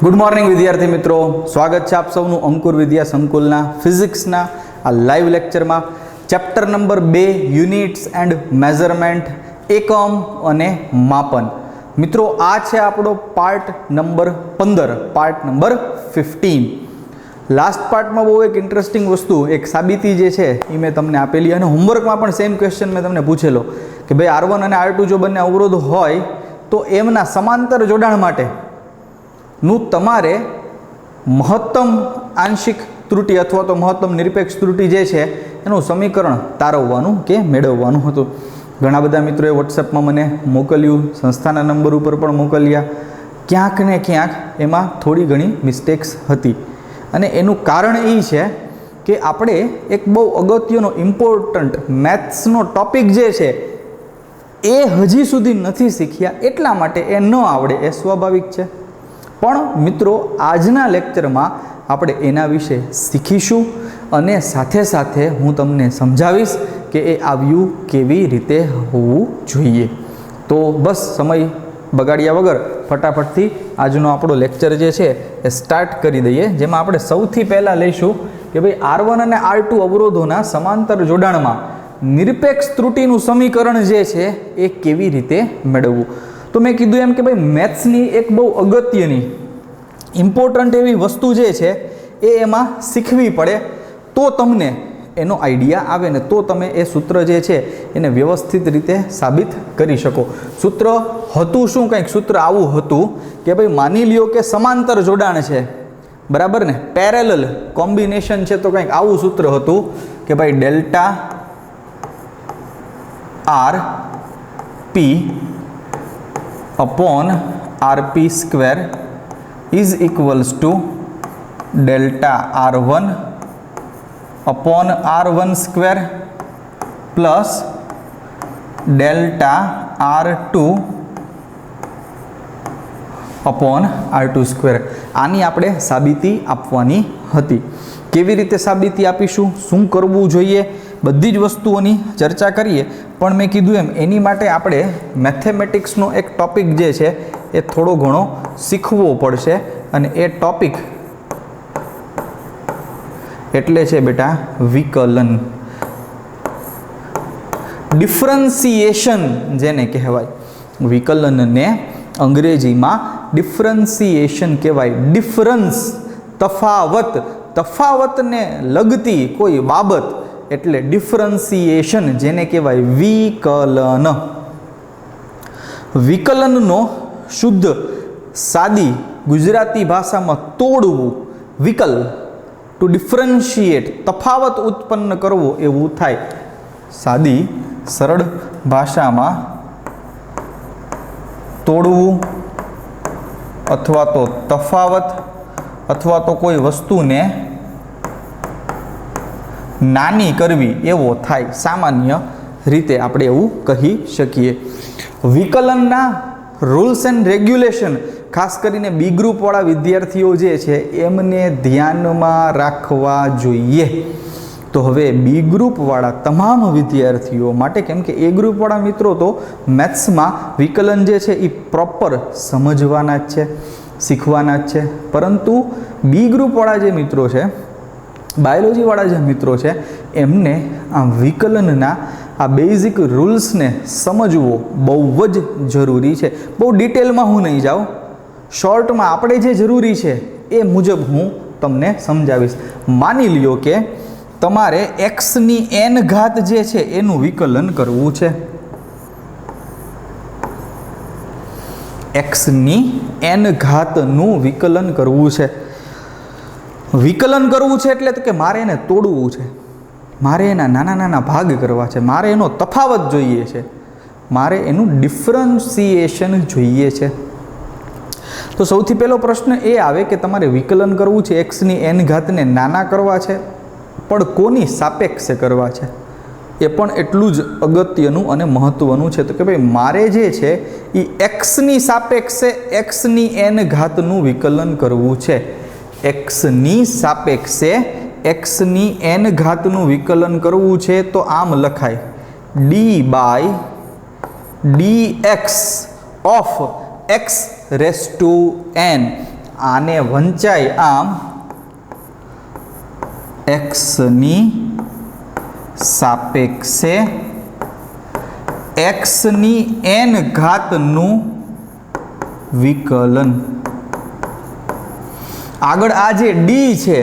Good morning विद्यार्थी मित्रों, स्वागत है आप सबनु अंकुर विद्या संकुलना फिजिक्सना आ लाइव लेक्चर में chapter number 2 units and measurement एकम अने मापन। मित्रों आ छे आपणो part number 15, part number 15। Last part में बहुत एक इंटरेस्टिंग वस्तु एक साबिती जे छे ई मैं तमने आपेली अने होमवर्क में पण सेम क्वेश्चन मैं तमने पूछेलो कि भाई R1 अने R2 जो बंने अवरोध होय तो एमना समांतर जोडाण माटे नु तमारे महत्तम आंशिक त्रुटि अथवा तो महत्तम निरपेक्ष त्रुटि जे छे एनुं समीकरण तारववानुं के मेळववानुं हतुं। घणा बधा मित्रोए वॉट्सएप में मने मोकल्युं, संस्थाना नंबर पर पण मोकल्या। क्यांक ने क्यांक एमां थोड़ी घणी मिस्टेक्स हती अने एनुं कारण ए छे के आपणे एक बहु अगत्यनो इम्पोर्टंट मैथ्सनो टॉपिक जे छे ए हजी सुधी नथी शीख्या एटला माटे ए न आवडे ए स्वाभाविक छे। पण मित्रों आजना लेक्चर में आपणे एना विषे शीखीशुं अने साथे साथे हूँ तमने समझावीश के ए आव्युं केवी रीते होवुं जोईए। तो बस समय बगाड़्या वगर फटाफट थी आजनो आपणो लेक्चर जे छे ए स्टार्ट करी दईए, जेमां आपणे सौथी पहेला लईशुं के भाई R1 अने R2 अवरोधोना समांतर जोडाणमां निरपेक्ष त्रुटिनुं समीकरण जे छे ए केवी रीते मेळववुं। तो मैं कीधुं एम कि भाई मैथ्सनी एक बहु अगत्यनी इम्पोर्टंट एवी वस्तु जे छे ए एमां शीखवी पड़े तो तमने एनो आइडिया आवे ने तो तमे ए सूत्र जे छे एने व्यवस्थित रीते साबित करी शको। सूत्र हतुं शुं, कंईक सूत्र आवुं हतुं के भाई मानी ल्यो के समांतर जोडाण छे, बराबर ने, पेरेलल कॉम्बिनेशन छे, तो कंईक आवुं सूत्र हतुं के भाई delta R P upon RP square is equals to delta R1 upon R1 square plus delta R2 upon R2 square. आनी आपणे साबिती आपवानी हती। केवी रीते साबिती आपीशुं, शुं करवुं जोईए, बधी ज वस्तुओनी चर्चा करीए। पण मैं कीधुं एम एनी माटे आपणे मैथेमेटिक्सनो एक टॉपिक जे छे ए थोड़ो घणो शीखवो पड़शे अने ए टॉपिक एटले छे बेटा विकलन, डिफरन्सिएशन जेने कहेवाय। विकलन ने अंग्रेजी में डिफरन्सिएशन कहेवाय। डिफरन्स तफावत, तफावत ने लगती कोई बाबत एटले डिफरन्सिएशन जेने कहेवाय विकलन। विकलननो शुद्ध सादी गुजराती भाषा में तोड़वू, विकल टू डिफरन्शिएट, तफावत उत्पन्न करवो एवं थाय। सादी सरल भाषा में तोड़वू अथवा तो तफावत अथवा तो कोई वस्तु ने नानी करवी एवो थाय। सामान्य रीते आपणे एवुं कही शकीए। विकलनना रूल्स एंड रेग्युलेशन खास करीने बी ग्रुप वाळा विद्यार्थीओ जे छे एमने ध्यानमां राखवा जोईए। तो हवे बी ग्रुप वाळा तमाम विद्यार्थीओ माटे, केम के ए ग्रुप वाळा मित्रों तो मैथ्स में विकलन जे छे ई प्रॉपर समझवाना ज छे, शीखवाना ज छे। परंतु बी ग्रुप वाळा जे मित्रों छे, बायोलॉजी वाला जो मित्रों है एमने आ विकलनना आ बेसिक रूल्स ने समझवो बहु ज जरूरी है। बहुत डिटेल में हूँ नहीं जाऊँ, शॉर्ट में आपणे जे जरूरी है ए मुजब हूँ तमने समझावीश। मानी लियो के तमारे x नी n घात जे छे एनु विकलन करवू छे। x नी n घात नु विकलन करवू छे। विकलन करवू छे एटले के मारे एने तोड़वू छे, मारे एना नाना नाना भाग करवा छे, मारे एनो तफावत जोईए छे, मारे एनु डिफरन्सिएशन जोईए छे। तो सौथी पहेलो प्रश्न ए आवे के तमारे विकलन करवू छे, x नी n घात ने नाना करवा छे, पण कोनी सापेक्षे करवा छे ए पण एटलुं ज अगत्यनुं अने महत्वनुं छे। तो के भाई मारे जे छे ई x नी सापेक्षे x नी n घात नुं विकलन करवू छे। x नी सापेक्षे x नी n घात नु विकलन करवू छे तो आम लखाय d by dx of x raise to n आने वंचाय आम एक्स नी सापेक्षे एक्स नी एन घात नु विकलन। आगळ आ जे डी छे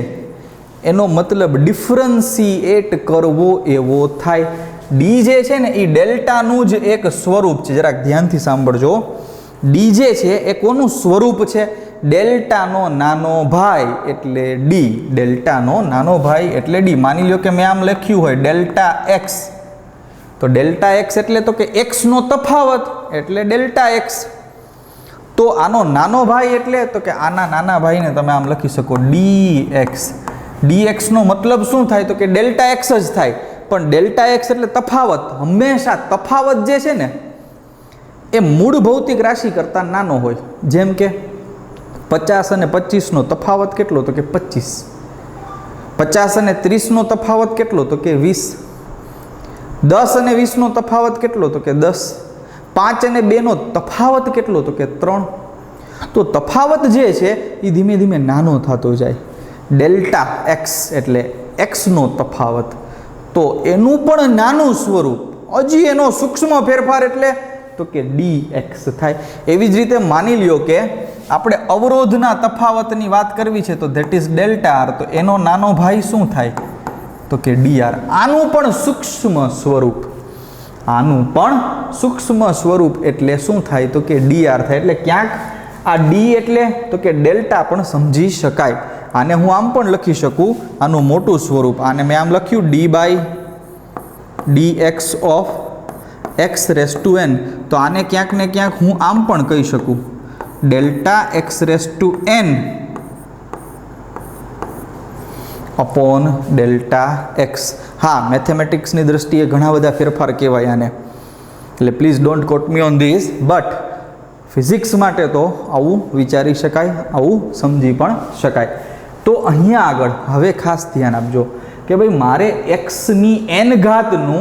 एनो मतलब डिफरन्शिएट करवो एवो थाय। डी जे छे ने ई डेल्टानुं ज एक स्वरूप छे। जरा ध्यानथी सांभळजो। डी जे छे ए कोनुं स्वरूप छे? डेल्टानो नानो भाई एटले डी। डेल्टानो नानो भाई एटले डी। मानी लो के मैं आम लख्युं होय डेल्टा एक्स, तो डेल्टा एक्स एटले तो के एक्स नो तफावत एटले डेल्टा एक्स। तो आनो नानो भाई एटले तो के आना नाना भाई ने तमे आम लखी शको डी एक्स। डी एक्स नो मतलब शुं थाय? तो के डेल्टा एक्स ज थाय। पण डेल्टा एक्स एटले तफावत। हमेशा तफावत जे छे ने ए मूळ भौतिक राशि करता नानो होय। जेम के 50 અને 25 નો તફાવત કેટલો? તો કે 25। 50 અને 30 નો તફાવત કેટલો? તો કે 20। 10 અને 20 નો તફાવત કેટલો? તો કે 10। 5 અને 2 નો તફાવત કેટલો? તો કે 3। તો તફાવત જે છે એ ધીમે ધીમે નાનો થતો જાય। ડેલ્ટા એક્સ એટલે એક્સ નો તફાવત, તો એનું પણ નાનું સ્વરૂપ, હજી એનો સૂક્ષ્મ ફેરફાર એટલે તો કે ડી એક્સ થાય। એવી જ રીતે માની લ્યો કે આપણે અવરોધના તફાવતની વાત કરવી છે, તો ધેટ ઇઝ ડેલ્ટા આર, તો એનો નાનો ભાઈ શું થાય? તો કે ડી આર। આનું પણ સૂક્ષ્મ સ્વરૂપ, આનું પણ સૂક્ષ્મ સ્વરૂપ એટલે શું થાય? તો કે ડી આર થાય। એટલે ક્યાંક આ ડી એટલે તો કે ડેલ્ટા પણ સમજી શકાય। આને હું આમ પણ લખી શકું, આનું મોટું સ્વરૂપ, આને મેં આમ લખ્યું D by D X of X raise to N. तो आने क्यांक ने क्यांक हूँ आम पण कही शकूँ delta X raise to N upon delta X. हाँ, मैथमेटिक्स की दृष्टिए घणा बधा फेरफार कहेवाय आने, એટલે please don't quote me on this, but physics माटे तो आवुं विचारी शकाय, आवुं समजी पण शकाय। तो अहींया आगळ हवे खास ध्यान आपजो के भाई मारे एक्स नी एन घातनुं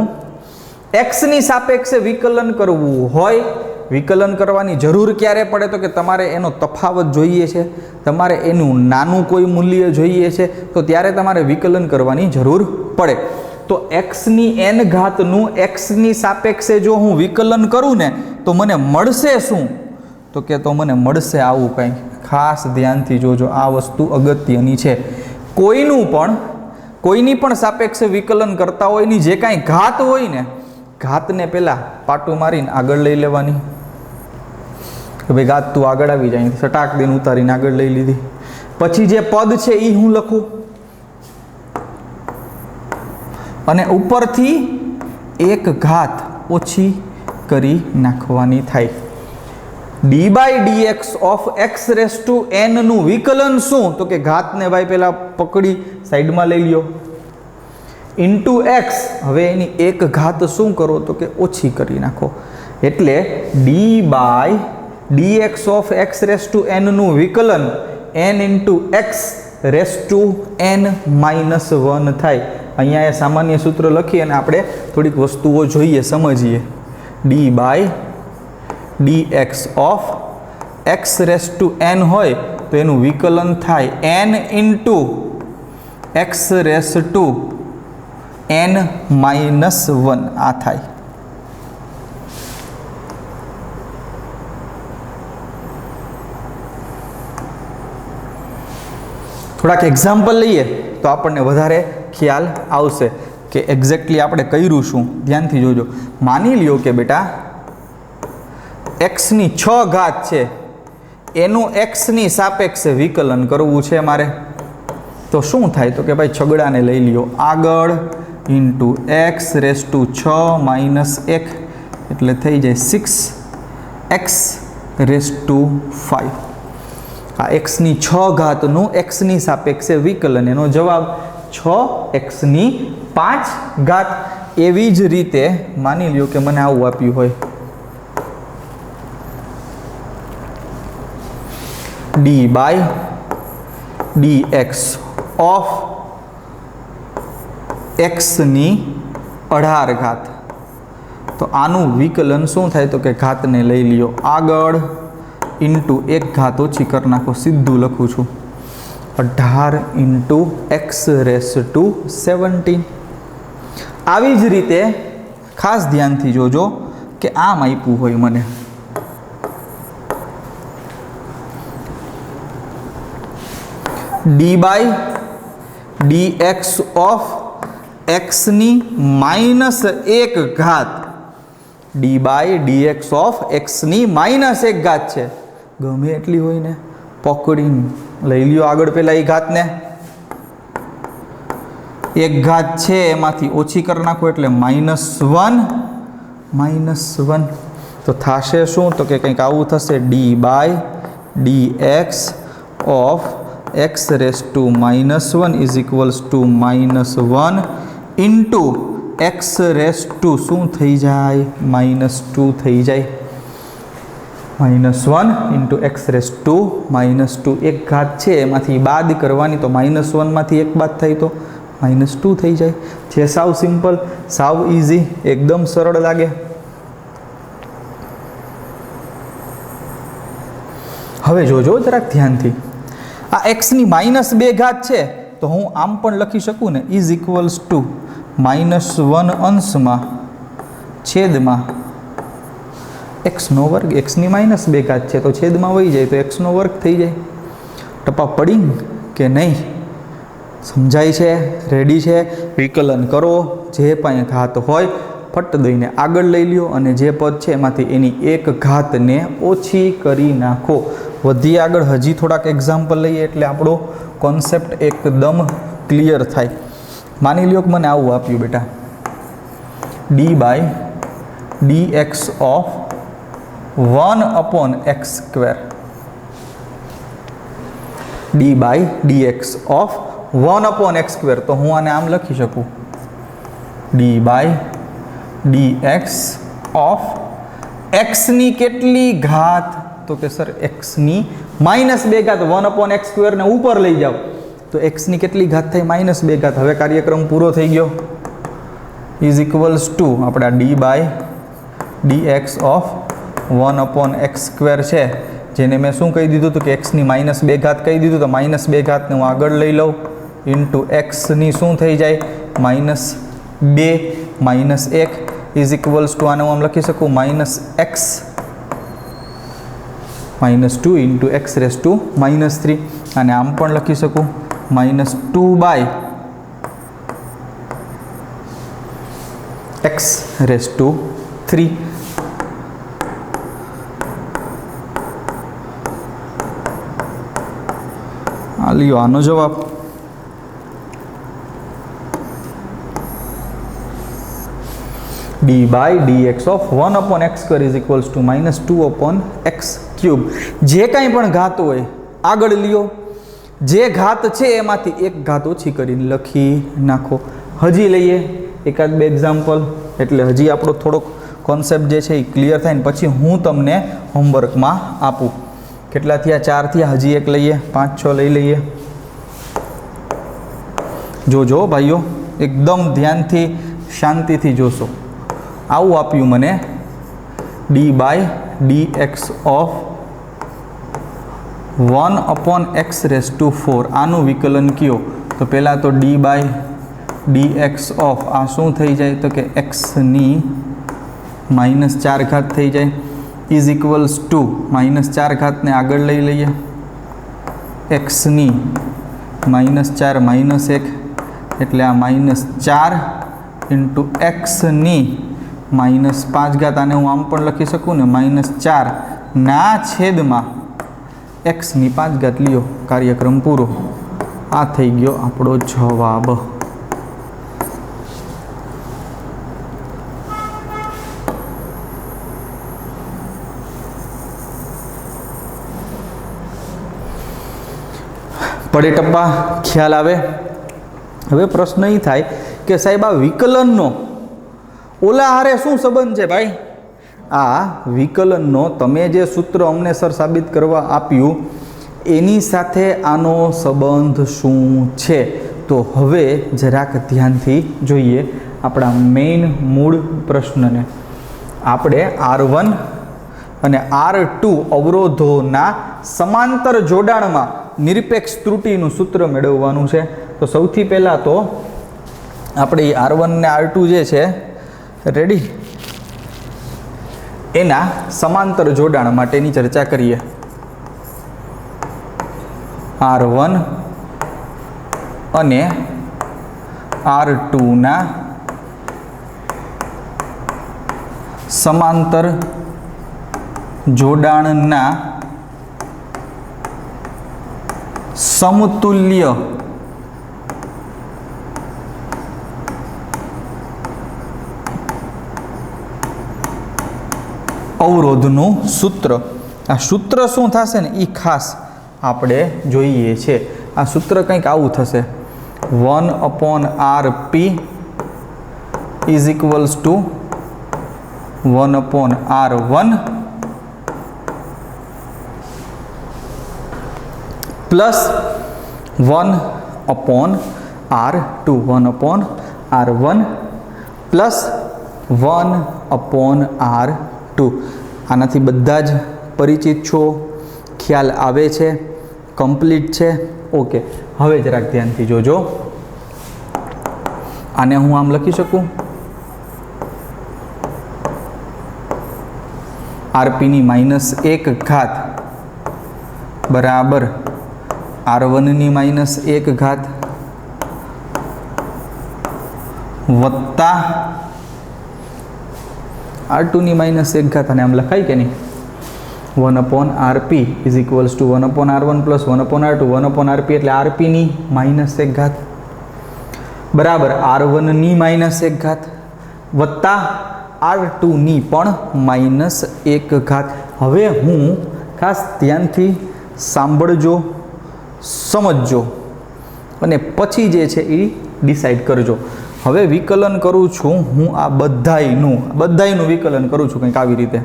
एक्स नी सापेक्षे विकलन करवुं होय। विकलन करवानी जरूर क्यारे पड़े? तो कि तमारे एनो तफावत जोईए छे, तमारे एनुं नानुं कोई मूल्य जोईए छे, तो त्यारे तमारे विकलन करवानी जरूर पड़े। तो एक्स नी एन घातनुं एक्स नी सापेक्षे जो हूँ विकलन करूँ ने तो मने मळशे शुं? तो कि तो मने मळशे आवुं कंईक। खास ध्यानथी जोजो, आ वस्तु अगत्यनी छे। कोईनी पण सापेक्षे विकलन करता होय एनी जे कांई घात होय ने, घात ने पेला पाटू मारीने आगळ लई लेवानी के भाई घात तू आगळ आवी जाय, सटाक दीने उतारीने आगळ लई लीधी। पछी जे पद छे ई हूँ लखूं अने उपरथी एक घात ओછી करी नाखवानी थाय। D by D x of x raise to n नु विकलन शुं? तो के घात ने भाई पेला पकड़ी साइड में लई ल्यो इंटू एक्स। हवे एनी एक घात शुं करो? तो के ओછી करी नाखो। एटले d by D x of x raise to n नु विकलन n into x raise to N -1 थाय। अहींया ए सामान्य सूत्र लखी अने आपणे थोड़ीक वस्तुओ जोईए, समझीए। D by D x of x raise to N होय तो एनु विकलन थाय N into x raise to N -1 आ थाय। थोड़ाक एक्जाम्पल लीए तो आपने वधारे ख्याल आवशे कि एक्जेक्टली आपणे कर्युं शुं। ध्यानथी जोजो। मानी ल्यो कि बेटा एक्स नी 6 घात छे, एनु एक्स नी सापेक्षे विकलन करवुं छे मारे, तो शुं थाय? तो कि भाई छगड़ाने लई ल्यो आगळ इंटू एक्स रेस टू 6 - 1 एटले थई जाय 6x रेस टू 5। आ एक्स नी 6 घातनुं एक्स नी सापेक्षे विकलन, एनो जवाब 6x नी 5 घात। एवी ज रीते मानी ल्यो कि मने आवुं आप्युं होय D by D x of X नी 18 घात, तो आनु विकलन शुं थाय? तो कि घात ने लई लियो आगळ इंटू 1 घात ओછી कर नाखो सीधू लखूँ छूँ 18 इंटू एक्स रेस टू 17। આવી જ રીતે ખાસ ધ્યાનથી જોજો કે આમ આપ્યું હોય મને D by D x of X नी -1 घात D by D x of X नी -1 घात है गमे एटली होय ने पकड़ी लई लियो आगळ पेला ई घात ने 1 घात है एमांथी ओછી कर नाखो एटले -1 तो थाशे शुं तो के कंईक आवुं थशे D by D x of x raise to -1 is equals to -1 into x raise to शू थी जाए -2 थी जाए -1 इंटू एक्स रेस टू -2 1 घात है एमांथी बाद करवानी तो -1 मांथी 1 बाद थाय तो -2 थी जाए जे साव सिंपल साव इजी एकदम सरल लागे। हवे जोजो जराक ध्यानथी आ एक्स नी -2 घात है तो हूँ आम पण लखी सकूँ ने इज इक्वल्स टू -1 अंश में छेद में एक्स नो वर्ग एक्स नी -2 घात है तो छेद में वही जाए तो एक्स नो वर्ग थी जाए। टपा पड़ी कि नहीं समझाय है रेडी है विकलन करो जे पाए घात होय फट दईने आगळ लई ल्यो अने जे पद है एमांथी एनी 1 घात ने ओછી करी नाखो। वधी आगळ हजी थोड़ाक एक्जाम्पल लईए एटले आपणो कॉन्सेप्ट एकदम क्लियर थाय। मानी ल्यो कि मने आवुं आप्युं बेटा D by D x of 1/x²। D by D x of 1/x² तो हूँ आने आम लखी सकूँ D by D x of X नी केटली घात तो कि सर एक्स नी -2 घात 1/x² ने ऊपर लई जाओ तो एक्स नी केटली घात थाय -2 घात। हवे कार्यक्रम पूरो थई गयो इज इक्वल्स टू आपड़ा D by D x of 1/x² है जेने मैं शू कही दीधुं तो कि एक्स नी -2 घात कही दीधुं तो -2 घात ने हूँ आगळ लई लऊं इंटू एक्स नी शू थई जाए -2 -1 इज इक्वल्स टू आने हम लखी सकूँ -x -2 into x raise to -3 आने आम पण लखी सकूँ -2 बाय एक्स रेस टू 3। आ लियो आनो जवाब d by D x of 1/x² is equals to -2/x³ जे कई पण घात होय आगळ लियो जे घात छे एमांथी 1 घात ओછી करीने लखी नाखो। हजी लईए एकाद बे एक्जाम्पल एटले हजी आपणो थोड़ोक कॉन्सेप्ट जे छे क्लियर थाय ने पछी हूँ तमने होमवर्क में आपूँ। केटला थया 4 थया हजी एक लईए 5-6 लई लईए। जोजो भाईओ एकदम ध्यान थी शांति थी जोशो। आवुं आप्युं मने D by D x of 1/x⁴ आनुं विकलन कियो तो पहला तो D by D x of आ शू थी जाए तो कि एक्स नी -4 घात थी जाए इज इक्वल्स टू -4 घात ने आगळ लई लईए एक्स नी -4 -1 एटले आ -4 इंटू एक्स नी -5 घात आने हूँ आम पण लखी सकूँ ने -4 ना छेद में एक्स नी 5 घात लियो कार्यक्रम पूरो। आ थई गयो आपणो जवाब। पड़े टप्पा ख्याल आवे। हवे प्रश्न ई थाय के साहेब आ विकलननो ओला हारे शुं संबंध छे भाई? आ विकलननो तमे जे सूत्र अमने सर साबित करवा आप्युं एनी साथे आनो संबंध शुं छे? तो हवे जराक ध्यानथी जोईए आपणा मेन मूळ प्रश्नने। आपणे R1 અને R2 અવરોધોના સમાંતર જોડાણમાં નિરપેક્ષ ત્રુટિનું સૂત્ર મેળવવાનું છે. તો સૌથી પહેલાં તો આપણે R1 ને R2 જે છે રેડી એના સમાંતર જોડાણ માટેની ચર્ચા કરીએ. R1 અને R2 ના સમાંતર જોડાણના સમતુલ્ય અવરોધનું સૂત્ર. આ સૂત્ર શું થશે ને એ ખાસ આપણે જોઈએ છે. આ સૂત્ર કંઈક આવું થશે, 1/Rp is equals two 1/R1 plus 1/R2, 1/R1 plus 1/R2. આનાથી બધા જ પરિચિત છો, ખ્યાલ આવે છે, કમ્પ્લીટ છે. ઓકે, હવે જરાક ધ્યાનથી જોજો. આને હું આમ લખી શકું, RPની -1 બરાબર R1ની -1 વત્તા R2ની -1, અને આમ લખાય કે નહીં, 1/Rp is equals two 1/R1 plus 1/R2, 1/Rp એટલે RPની -1 બરાબર R1ની -1 વત્તા R2ની પણ -1. હવે હું ખાસ ધ્યાનથી સાંભળજો, સમજજો અને પછી જે છે એ ડિસાઈડ કરજો. હવે વિકલન કરું છું હું આ બધાયનું વિકલન કરું છું કંઈક આવી રીતે,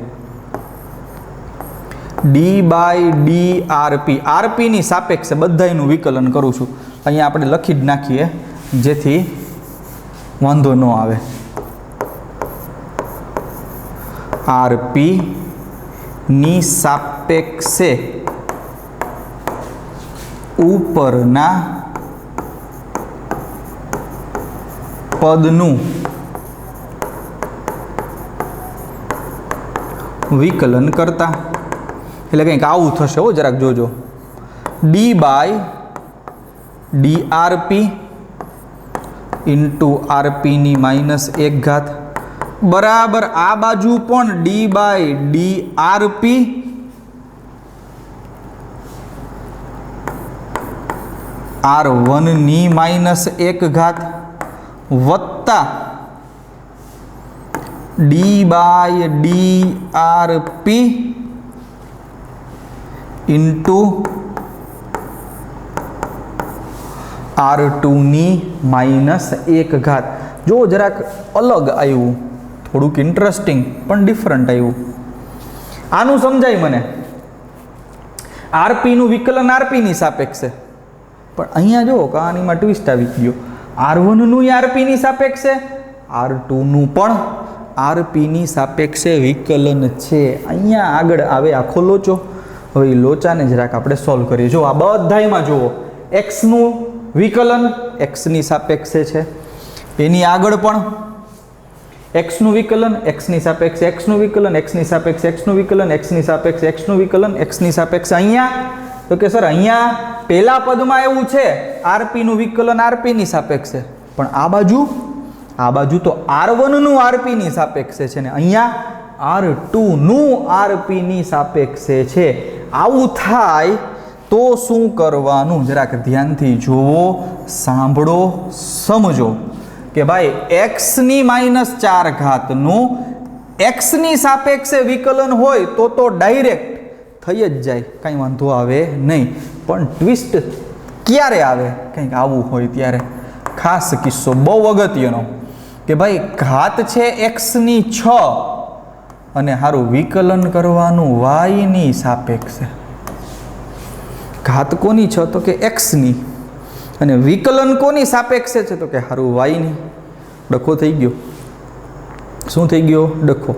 d/dRp, RPની સાપેક્ષે બધાયનું વિકલન કરું છું. અહીંયા આપણે લખી જ નાખીએ જેથી વાંધો ન આવે. RPની સાપેક્ષે ઉપરના પદનું વિકલન કરતા, એટલે કંઈક આવું થશે. હો, જરાક જોજો. d/dRp ઇન્ટુ RPની -1 બરાબર આ બાજુ પણ d/dRp R1ની -1 વત્તા d/dRp ઇન્ટુ R2ની -1. જો જરાક અલગ આવ્યું, થોડુંક ઇન્ટરેસ્ટિંગ પણ ડિફરન્ટ આવ્યું. આનું સમજાય મને. RPનું વિકલન RPની સાપેક્ષે, પણ અહીંયા જો કહાનીમાં ટ્વિસ્ટ આવી ગયો. R1નું RPની સાપેક્ષે, R2નું પણ RPની સાપેક્ષે વિકલન છે. અહીંયા આગળ આવે આખો લોચો. હવે એ લોચાને જરાક આપણે સોલ્વ કરીએ. જો આ બધાયમાં જુઓ, એક્સનું વિકલન એક્સની સાપેક્ષે છે, એની આગળ પણ એક્સનું વિકલન એક્સની સાપેક્ષે, એક્સનું વિકલન એક્સની સાપેક્ષે, એક્સનું વિકલન એક્સની સાપેક્ષે, એક્સનું વિકલન એક્સની સાપેક્ષે. અહીંયા તો કે સર અહીંયા પહેલા પદમાં એવું છે RPનું વિકલન RPની સાપેક્ષે, પણ આ બાજુ તો R1નું RPની સાપેક્ષે છે ને અહીંયા R2નું RPની સાપેક્ષે છે. આવું થાય તો શું કરવાનું? જરાક ધ્યાનથી જુઓ, સાંભળો, સમજો કે ભાઈ એક્સની -4 નું એક્સની સાપેક્ષે વિકલન હોય તો ડાયરેક્ટ થઈ જ જાય, કંઈ વાંધો આવે નહીં. પણ ટ્વિસ્ટ ક્યારે આવે? કંઈક આવું હોય ત્યારે. ખાસ કિસ્સો બહુ અગત્યનો કે ભાઈ ઘાત છે એક્સની 6 અને સારું વિકલન કરવાનું વાયની સાપેક્ષે. ઘાત કોની 6? તો કે એક્સની, અને વિકલન કોની સાપેક્ષે છે? તો કે સારું વાયની. ડખો થઈ ગયો. શું થઈ ગયો? ડખો.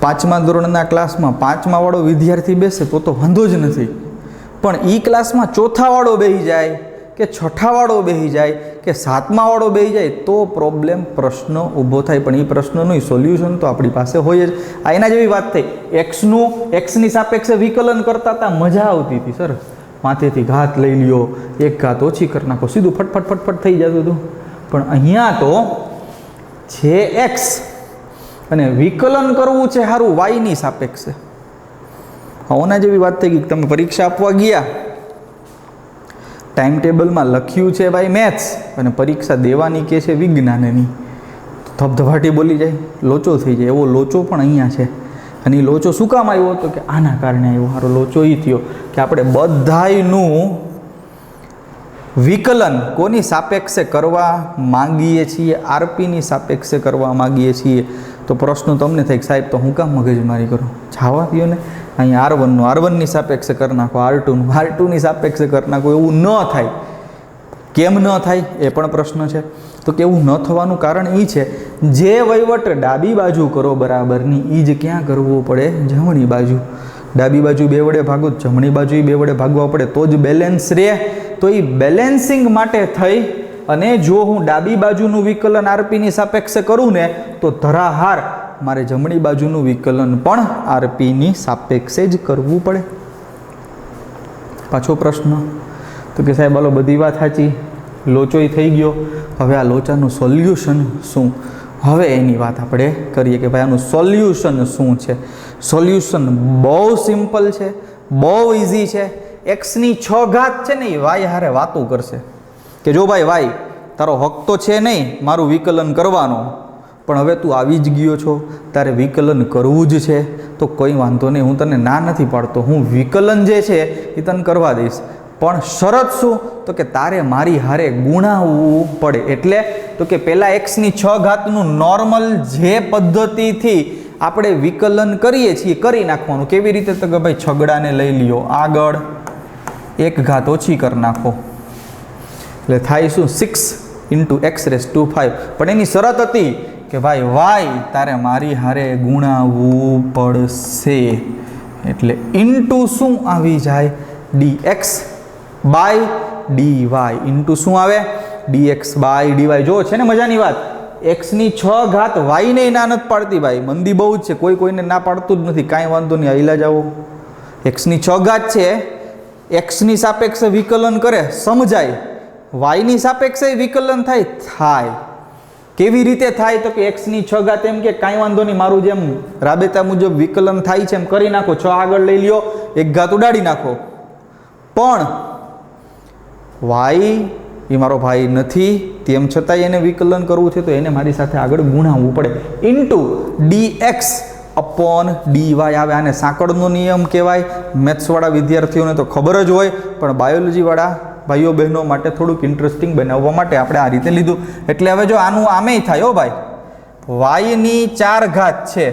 પાંચમા ધોરણના ક્લાસમાં પાંચમાવાળો વિદ્યાર્થી બેસે તો વાંધો જ નથી, પણ એ ક્લાસમાં ચોથાવાળો બેસી જાય કે છઠ્ઠાવાળો બેસી જાય કે સાતમાવાળો બેસી જાય તો પ્રોબ્લેમ પ્રશ્ન ઊભો થાય. પણ એ પ્રશ્નનું સોલ્યુશન તો આપણી પાસે હોય જ. આ એના જેવી વાત થઈ, એક્સની સાપેક્ષે વિકલન કરતા હતા, મજા આવતી હતી સર. માથેથી ઘાત લઈ લ્યો, એક ઘાત ઓછી કરી નાખો, સીધું ફટફટ ફટફટ થઈ જતું હતું. પણ અહીંયા તો છે એક્સ અને વિકલન કરવું છે સારું વાયની સાપેક્ષે. આના જેવી વાત થઈ ગઈ. તમે પરીક્ષા આપવા ગયા, ટાઈમ ટેબલમાં લખ્યું છે ભાઈ મેથ્સ અને પરીક્ષા દેવાની કે છે વિજ્ઞાનની, ધબધબાટી બોલી જાય, લોચો થઈ જાય. એવો લોચો પણ અહીંયા છે. અને એ લોચો શું કામ આવ્યો હતો કે આના કારણે આવ્યો. સારો લોચો એ થયો કે આપણે બધાયનું વિકલન કોની સાપેક્ષે કરવા માંગીએ છીએ? આરપીની સાપેક્ષે કરવા માંગીએ છીએ. તો પ્રશ્ન તમને થાય કે સાહેબ તો હું કામ મગજમારી કરું, જવા દો ને. અહીંયા આર1ની સાપેક્ષે કરી નાખો, આર2ની સાપેક્ષે કરી નાખો. એવું ન થાય. કેમ ન થાય એ પણ પ્રશ્ન છે. તો કે એવું ન થવાનું કારણ એ છે, જે વહીવટ ડાબી બાજુ કરો બરાબરની એ જ ક્યાં કરવું પડે? જમણી બાજુ. ડાબી બાજુ 2 વડે ભાગો, જમણી બાજુ 2 વડે ભાગવા પડે તો જ બેલેન્સ રહે. તો એ બેલેન્સિંગ માટે થઈ અને જો હું ડાબી બાજુનું વિકલન આરપીની સાપેક્ષે કરું ને તો ધરાહાર મારે જમણી બાજુનું વિકલન પણ આરપીની સાપેક્ષે જ કરવું પડે. પાછો પ્રશ્ન તો કે સાહેબ હાલો બધી વાત સાચી, લોચોય થઈ ગયો, હવે આ લોચાનું સોલ્યુશન શું? હવે એની વાત આપણે કરીએ કે ભાઈ આનું સોલ્યુશન શું છે. સોલ્યુશન બહુ સિમ્પલ છે, બહુ ઇઝી છે. એક્સની 6 ઘાત છે ને એ વાય હારે વાતો કરશે કે જો ભાઈ વાય તારો હક તો છે નહીં મારું વિકલન કરવાનો, પણ હવે તું આવી જ ગયો છો, તારે વિકલન કરવું જ છે તો કોઈ વાંધો નહીં, હું તને ના નથી પાડતો, હું વિકલન જે છે એ તને કરવા દઈશ. પણ શરત શું? તો કે તારે મારી હારે ગુણાવવું પડે. એટલે તો કે પહેલાં એક્સની 6 ઘાતનું નોર્મલ જે પદ્ધતિથી આપણે વિકલન કરીએ છીએ કરી નાખવાનું. કેવી રીતે? તો કે ભાઈ છગડાને લઈ લ્યો, આગળ 1 ઘાત ઓછી કરી નાખો એટલે થાય શું? 6 × x⁵5. પણ એની શરત હતી કે ભાઈ વાય તારે મારી હારે ગુણાવવું પડશે. એટલે ઇન્ટુ શું આવી જાય? dx/dy. ઇન્ટુ શું આવે? dx/dy. જો છે ને મજાની વાત, એક્સની 6 ઘાત વાયને ના નથી પાડતી ભાઈ, મંદી બહુ જ છે, કોઈને ના પાડતું જ નથી. કાંઈ વાંધો નહીં, આઈલા જાઓ. એક્સની 6 ઘાત છે, એક્સની સાપેક્ષે વિકલન કરે સમજાય, વાયની સાપેક્ષે વિકલન થાય. કેવી રીતે થાય? તો કે એક્સની 6 ઘાત એમ કે કાંઈ વાંધો નહીં, મારું જેમ રાબેતા મુજબ વિકલન થાય છે એમ કરી નાખો, 6 આગળ લઈ લ્યો, 1 ઘાત ઉડાડી નાખો. પણ વાય એ મારો ભાઈ નથી, તેમ છતાંય એને વિકલન કરવું છે તો એને મારી સાથે આગળ ગુણાવવું પડે. ઇન્ટુ dx/dy આવે. આને સાંકળનો નિયમ કહેવાય. મેથ્સવાળા વિદ્યાર્થીઓને તો ખબર જ હોય, પણ બાયોલોજીવાળા ભાઈઓ બહેનો માટે થોડુંક ઇન્ટરેસ્ટિંગ બનાવવા માટે આપણે આ રીતે લીધું. એટલે હવે જો આનું આમેય થાય હો ભાઈ, વાયની 4 ઘાત છે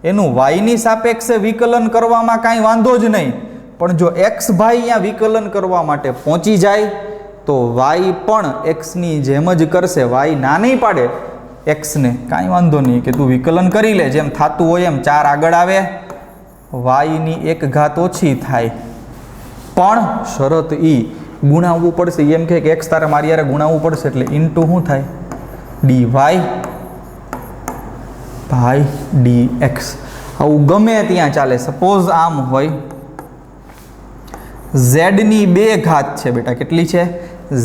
એનું વાયની સાપેક્ષે વિકલન કરવામાં કાંઈ વાંધો જ નહીં, પણ જો એક્સ ભાઈ અહીંયા વિકલન કરવા માટે પહોંચી જાય તો વાય પણ એક્સની જેમ જ કરશે. વાય ના નહીં પાડે એક્સને, કાંઈ વાંધો નહીં કે તું વિકલન કરી લે, જેમ થતું હોય એમ 4 આગળ આવે, વાયની 1 ઘાત ઓછી થાય. પણ શરત ગુણાવવું પડશે. એમ કે એક્સ તારે મારી યારે ગુણાવવું પડશે એટલે ઇન્ટુ શું થાય? dy/dx. આવું ગમે ત્યાં ચાલે. સપોઝ આમ હોય, ઝેડની 2 ઘાત છે બેટા, કેટલી છે?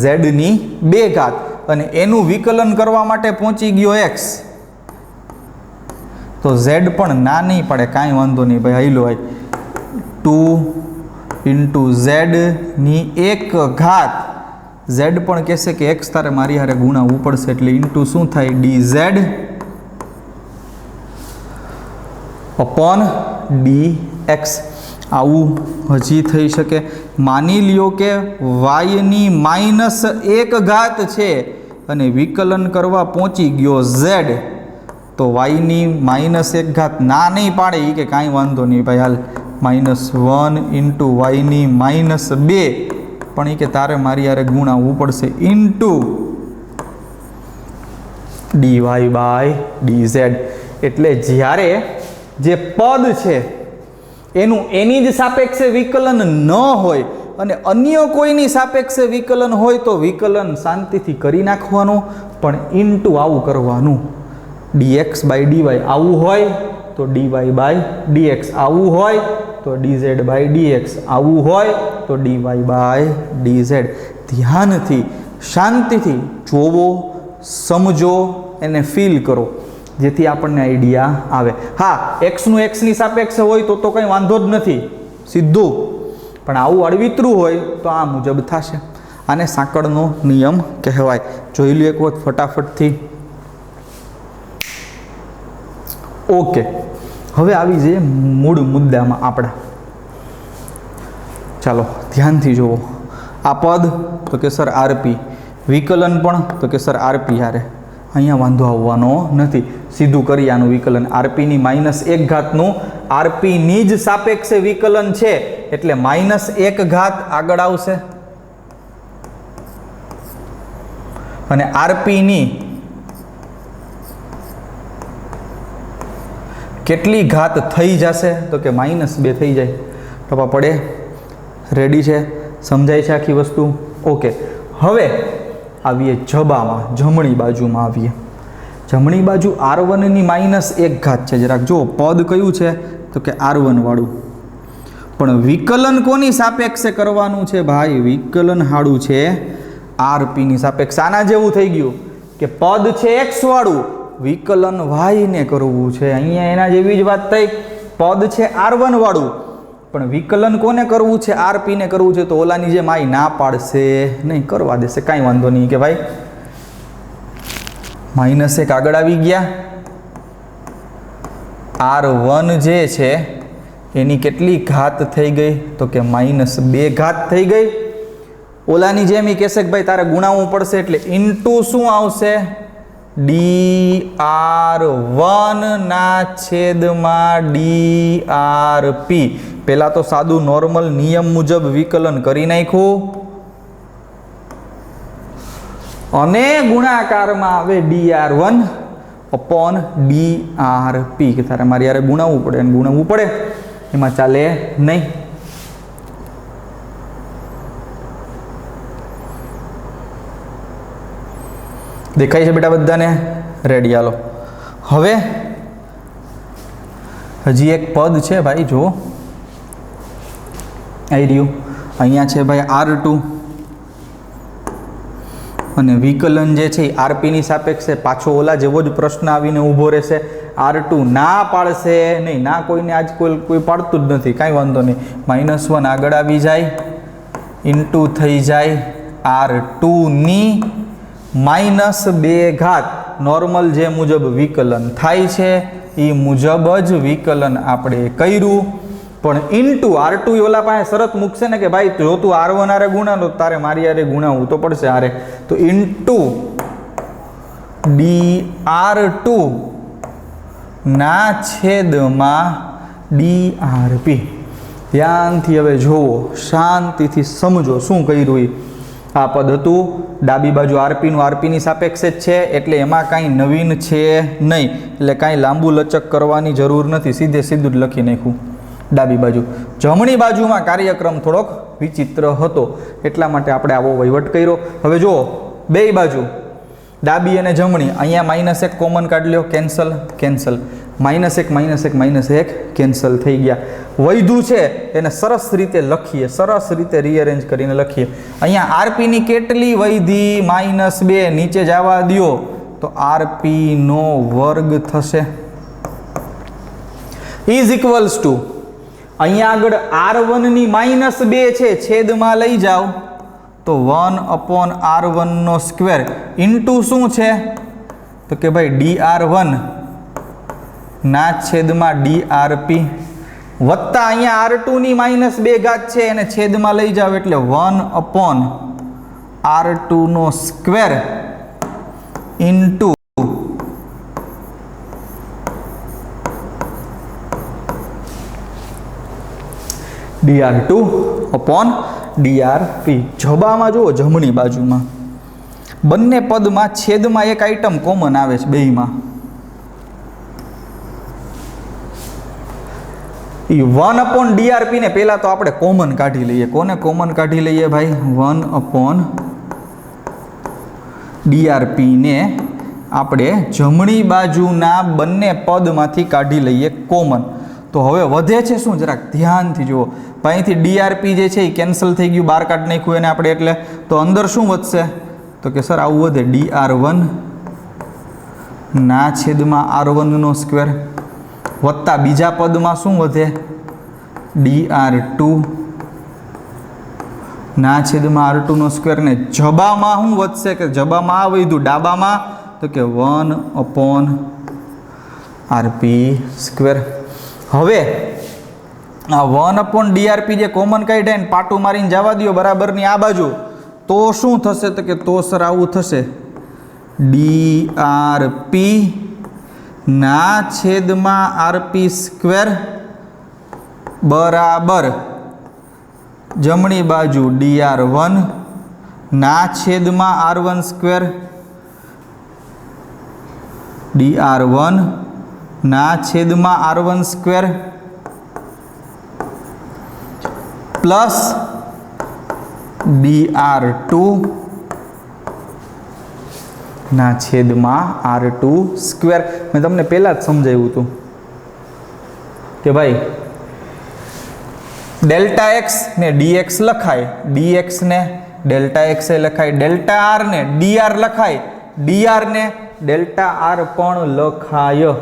ઝેડની 2 ઘાત, અને એનું વિકલન કરવા માટે પહોંચી ગયો એક્સ, તો ઝેડ પણ ના નહીં પડે, કાંઈ વાંધો નહીં ભાઈ, હાઈલો ભાઈ. 2 × ઝેડની 1 ઘાત, ઝેડ પણ કહેશે કે એક્સ તારે મારી હારે ગુણાવવું પડશે એટલે ઇન્ટુ શું થાય? dz/dx. આવું હજી થઈ શકે. માની લ્યો કે વાયની -1 ઘાત છે અને વિકલન કરવા પહોંચી ગયો ઝેડ, તો વાયની -1 ઘાત ના નહીં પાડે એ કે કાંઈ વાંધો નહીં ભાઈ, હાલ -1 × વાયની -2, પણ એ કે તારે મારી યારે ગુણાવવું પડશે ઇન્ટુ dy/dz. એટલે જ્યારે જે પદ છે એનું એની જ સાપેક્ષે વિકલન ન હોય અને અન્ય કોઈની સાપેક્ષે વિકલન હોય તો વિકલન શાંતિથી કરી નાખવાનું, પણ ઇન્ટુ આવું કરવાનું, dx બાય dy આવું હોય તો dy બાય dx આવું હોય તો dz બાય dx આવું હોય તો dy બાય dz. ધ્યાનથી શાંતિથી જોવો, સમજો, એને ફીલ કરો, જેથી આપણને આઈડિયા આવે. હા, એક્સનું એક્સની સાપેક્ષે હોય તો કંઈ વાંધો જ નથી, સીધું. પણ આવું અળવિતરું હોય તો આ મુજબ થશે. આને સાંકળનો નિયમ કહેવાય. જોઈ લો એક વખત ફટાફટથી. ઓકે, હવે આવી જઈએ મૂળ મુદ્દામાં આપણા. ચાલો ધ્યાનથી જુઓ. આ પદ તો કે સર આરપી, વિકલન પણ તો કે સર આરપી હારે. અહીંયા વાંધો આવવાનો નથી, સીધું કરી આનું વિકલન. આરપીની -1 આરપીની જ સાપેક્ષે વિકલન છે એટલે -1 આગળ આવશે, અને આરપીની કેટલી ઘાત થઈ જશે તો કે -2 થઈ જાય. ટપા પડે? રેડી છે? સમજાય છે આખી વસ્તુ? ઓકે, હવે આવીએ જબામાં, જમણી બાજુમાં આવીએ. જમણી બાજુ R1ની -1 છે. જરાક જો પદ કયું છે તો કે R1 વાળું, પણ વિકલન કોની સાપેક્ષે કરવાનું છે ભાઈ? વિકલન હાડું છે આરપીની સાપેક્ષે. આના જેવું થઈ ગયું કે પદ છે x વાળું, વિકલન y ને કરવું છે. અહીંયા એના જેવી જ વાત થઈ. પદ છે R1 વાળું, પણ વિકલન કોને કરવું છે? આરપી ને કરવું છે. તો ઓલાની જેમ આઈ ના પાડશે નહીં, કરવા દેશે, કાંઈ વાંધો નહીં કે ભાઈ -1 આગળ આવી ગયા. R1 જે છે એની કેટલી ઘાત થઈ ગઈ તો કે -2 થઈ ગઈ. ઓલાની જેમ એ કહેશે કે ભાઈ તારે ગુણાવવું પડશે, એટલે ઇન્ટુ શું આવશે? dR1/dRp. પહેલાં તો સાદું નોર્મલ નિયમ મુજબ વિકલન કરી નાખ્યું, અને ગુણાકારમાં આવે dR1/dRp. કે તારે મારી યારે ગુણાવવું પડે, અને ગુણાવવું પડે, એમાં ચાલે નહીં. દેખાય છે બેટા બધાને? રેડી. હાલો, હવે હજી એક પદ છે ભાઈ, જો આવી રહ્યું. અહીંયા છે ભાઈ R2, અને વિકલન જે છે એ આરપીની સાપેક્ષે પાછો ઓલા જેવો જ પ્રશ્ન આવીને ઊભો રહેશે. R2 ના પાડશે નહીં, ના કોઈને આજ કોઈ પાડતું જ નથી, કાંઈ વાંધો નહીં. -1 આગળ આવી જાય, ઇન્ટુ થઈ જાય R2ની -2 નોર્મલ જે મુજબ વિકલન થાય છે એ મુજબ જ વિકલન આપણે કર્યું. પણ ઇન્ટુ R2 ઓલા પાસે શરત મૂકશે ને કે ભાઈ જો તું R1 આરે ગુણાવો તારે મારી આરે ગુણાવવું તો પડશે આરે. તો ઇન્ટુ dR2 ના છેદમાં dRp. ધ્યાનથી હવે જોવો, શાંતિથી સમજો શું કર્યું. આ પદ હતું ડાબી બાજુ આરપીનું, આરપીની સાપેક્ષે જ છે એટલે એમાં કાંઈ નવીન છે નહીં, એટલે કાંઈ લાંબુ લચક કરવાની જરૂર નથી, સીધે સીધું જ લખી નાખ્યું ડાબી બાજુ. જમણી બાજુમાં કાર્યક્રમ થોડોક વિચિત્ર હતો, એટલા માટે આપણે આવો વહીવટ કર્યો. હવે જુઓ, બે બાજુ ડાબી અને જમણી, અહીંયા -1 કોમન કાઢી લો, કેન્સલ કેન્સલ, -1 કેન્સલ થઈ ગયા. વૈધું છે એને સરસ રીતે લખીએ, સરસ રીતે રીઅરેન્જ કરીને લખીએ. અહીંયા આરપીની કેટલી વૈધી? -2. નીચે જવા દો તો આરપીનો વર્ગ થશે, ઇઝ ઇક્વલ્સ ટુ અહીંયા આગળ R1ની -2 છે, છેદમાં લઈ જાઓ તો 1/R1² ઇન્ટુ શું છે તો કે ભાઈ dR1 ના છેદમાં dRp વત્તા અહીંયા R2ની -2 છે એને છેદમાં લઈ જાઓ એટલે 1/R2² ઇન્ટુ dR2/dRp. જબામાં જુઓ, જમણી બાજુમાં બંને પદમાં છેદમાં એક આઈટમ કોમન આવે છે બેયમાં. એ 1/DRP ને પહેલાં તો આપણે કોમન કાઢી લઈએ. કોને કોમન કાઢી લઈએ ભાઈ? 1/DRP ને આપણે જમણી બાજુના બંને પદમાંથી કાઢી લઈએ કોમન. તો હવે વધે છે શું? જરાક ધ્યાનથી જુઓ. અહીંથી DRP જે છે એ કેન્સલ થઈ ગયું, બહાર કાઢી નાખ્યું એને આપણે, એટલે તો અંદર શું વધશે? તો કે સર આવું વધે DR1 ના છેદમાં R1 નો સ્ક્વેર વત્તા બીજા પદમાં શું વધે? DR2 ના છેદમાં R2 નો સ્ક્વેર. ને જબામાં શું વધશે? કે જબામાં આ વધ્યું, ડાબામાં તો કે 1/RP સ્ક્વેર. હવે આ 1/DRP જે કોમન કાઢ્યા ને પાટું મારીને જવા દો બરાબરની આ બાજુ, તો શું થશે? તો કે તો સર આવું થશે DRP ના છેદમાં RP સ્ક્વેર બરાબર જમણી બાજુ DR1 ના છેદમાં R1 સ્ક્વેર, DR1 ના છેદમાં R1 સ્ક્વેર પ્લસ DR2 ના છેદમાં R2 સ્ક્વેર. મેં તમને પહેલાં જ સમજાવ્યું હતું કે ભાઈ ડેલ્ટા એક્સ ને dx લખાય, dx ને ડેલ્ટા એક્સ લખાય, ડેલ્ટા આર ને dr લખાય, dr ને ડેલ્ટા આર પણ લખાય.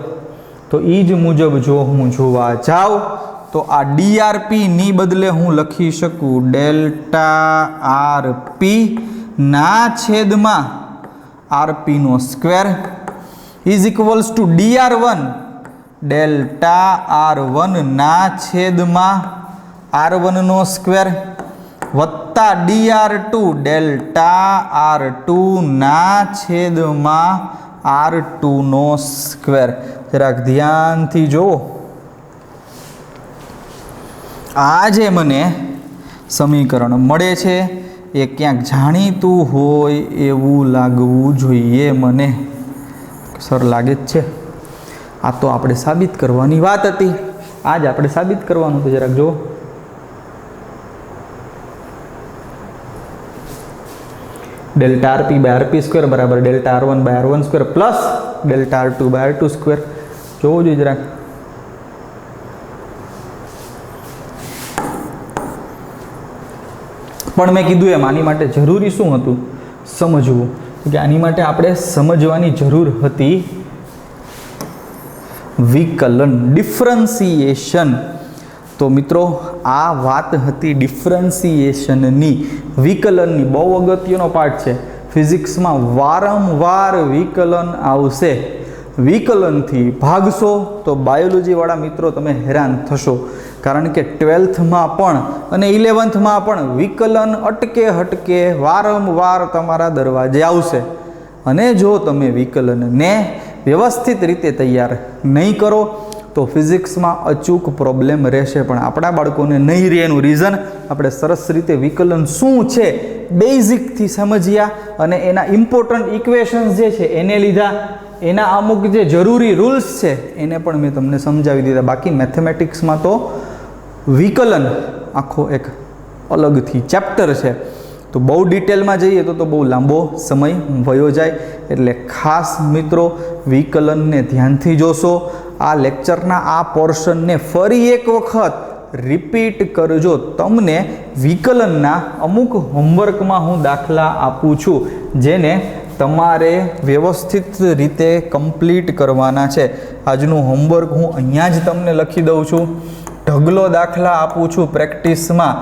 તો એ જ મુજબ જો હું જોવા જાઉં તો આ DRP ની બદલે હું લખી શકું ડેલ્ટા RP ના છેદમાં RP નો square is equals to DR1 delta R1 ના છેદમાં R1 નો સ્ક્વેર વત્તા DR2 ડેલ્ટા R2 ના છેદમાં R2 નો સ્ક્વેર. જરાક ધ્યાનથી જુઓ. આ જે મને સમીકરણ મળે છે એ ક્યાંક જાણીતું હોય એવું લાગવું જોઈએ મને. સર લાગે જ છે. આ તો આપણે સાબિત કરવાની વાત હતી, આજ આપણે સાબિત કરવાનું તો જરાક જુઓ. Delta RP by RP square બરાબર delta R1 by R1 square plus delta R2 by R2 square. જોવું જોઈએ જરાક. પણ મેં કીધું એમ આની માટે જરૂરી શું હતું? સમજવું. કે આની માટે આપણે સમજવાની જરૂર હતી વિકલન, ડિફરન્સિએશન. તો મિત્રો આ વાત હતી ડિફરન્સિએશનની, વિકલનની. બહુ અગત્યનો પાઠ છે. ફિઝિક્સમાં વારંવાર વિકલન આવશે. વિકલનથી ભાગશો તો બાયોલોજીવાળા મિત્રો તમે હેરાન થશો. કારણ કે 12થમાં પણ અને 11થમાં પણ વિકલન અટકે હટકે વારંવાર તમારા દરવાજે આવશે. અને જો તમે વિકલનને વ્યવસ્થિત રીતે તૈયાર નહીં કરો તો ફિઝિક્સમાં અચૂક પ્રોબ્લેમ રહેશે. પણ આપણા બાળકોને નહીં રહે. એનું રીઝન આપણે સરસ રીતે વિકલન શું છે બેઝિકથી સમજ્યા અને એના ઇમ્પોર્ટન્ટ ઇક્વેશન્સ જે છે એને લીધા, એના અમુક જે જરૂરી રૂલ્સ છે એને પણ મેં તમને સમજાવી દીધા. બાકી મેથેમેટિક્સમાં તો વિકલન આખો એક અલગથી ચેપ્ટર છે. તો બહુ ડિટેલમાં જઈએ તો બહુ લાંબો સમય વયો જાય. એટલે ખાસ મિત્રો વિકલનને ધ્યાનથી જોશો. આ લેક્ચરના આ પોર્શનને ફરી એક વખત રિપીટ કરજો. તમને વિકલનના અમુક હોમવર્કમાં હું દાખલા આપું છું જેને તમારે વ્યવસ્થિત રીતે કમ્પ્લીટ કરવાના છે. આજનું હોમવર્ક હું અહીંયા જ તમને લખી દઉં છું. ઢગલો દાખલા આપું છું પ્રેક્ટિસમાં,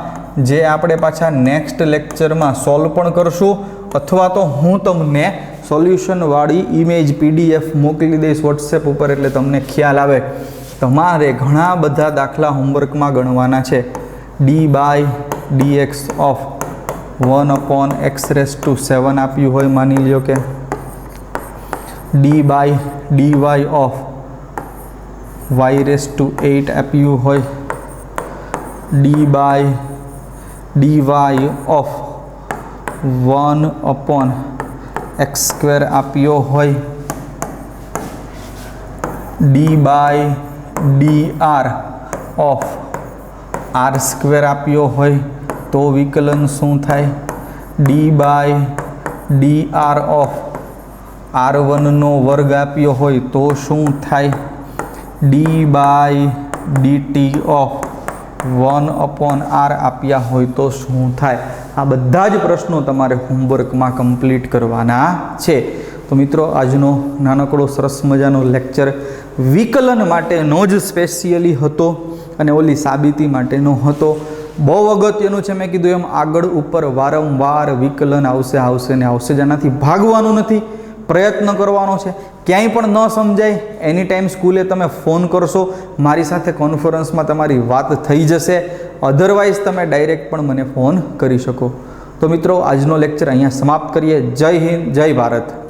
જે આપણે પાછા નેક્સ્ટ લેક્ચરમાં સોલ્વ પણ કરશું, અથવા તો હું તમને સોલ્યુશનવાળી ઇમેજ PDF મોકલી દઈશ વોટ્સએપ ઉપર, એટલે તમને ખ્યાલ આવે. તમારે ઘણા બધા દાખલા હોમવર્કમાં ગણવાના છે. d/dx ઓફ 1/x⁷ આપ્યું હોય, માની લ્યો કે d/dy ઓફ y⁸ આપ્યું હોય, d/dy ઓફ 1/x² આપ્યો હોય, d/dr ઓફ આર સ્ક્વેર આપ્યો હોય તો વિકલન શું થાય? D by D R of R1નો વર્ગ આપ્યો હોય તો શું થાય? D by DT of 1/r આપ્યા હોય તો શું થાય? આ બધા જ પ્રશ્નો તમારે હોમવર્કમાં કમ્પ્લીટ કરવાના છે. તો મિત્રો, આજનો નાનકડો સરસ મજાનો લેક્ચર વિકલન માટેનો જ સ્પેશિયલી હતો અને ઓલી સાબિતી માટેનો હતો. બહુ અગત્યનું છે, મેં કીધું એમ આગળ ઉપર વારંવાર વિકલન આવશે ને આવશે જ. આનાથી ભાગવાનું નથી, પ્રયત્ન કરવાનો છે. ક્યાંય પણ ન સમજાય એની ટાઈમ સ્કૂલે તમે ફોન કરશો, મારી સાથે કોન્ફરન્સમાં તમારી વાત થઈ જશે. અધરવાઇઝ તમે ડાયરેક્ટ પણ મને ફોન કરી શકો. તો મિત્રો, આજનો લેક્ચર અહીંયા સમાપ્ત કરીએ. જય હિન્દ, જય ભારત.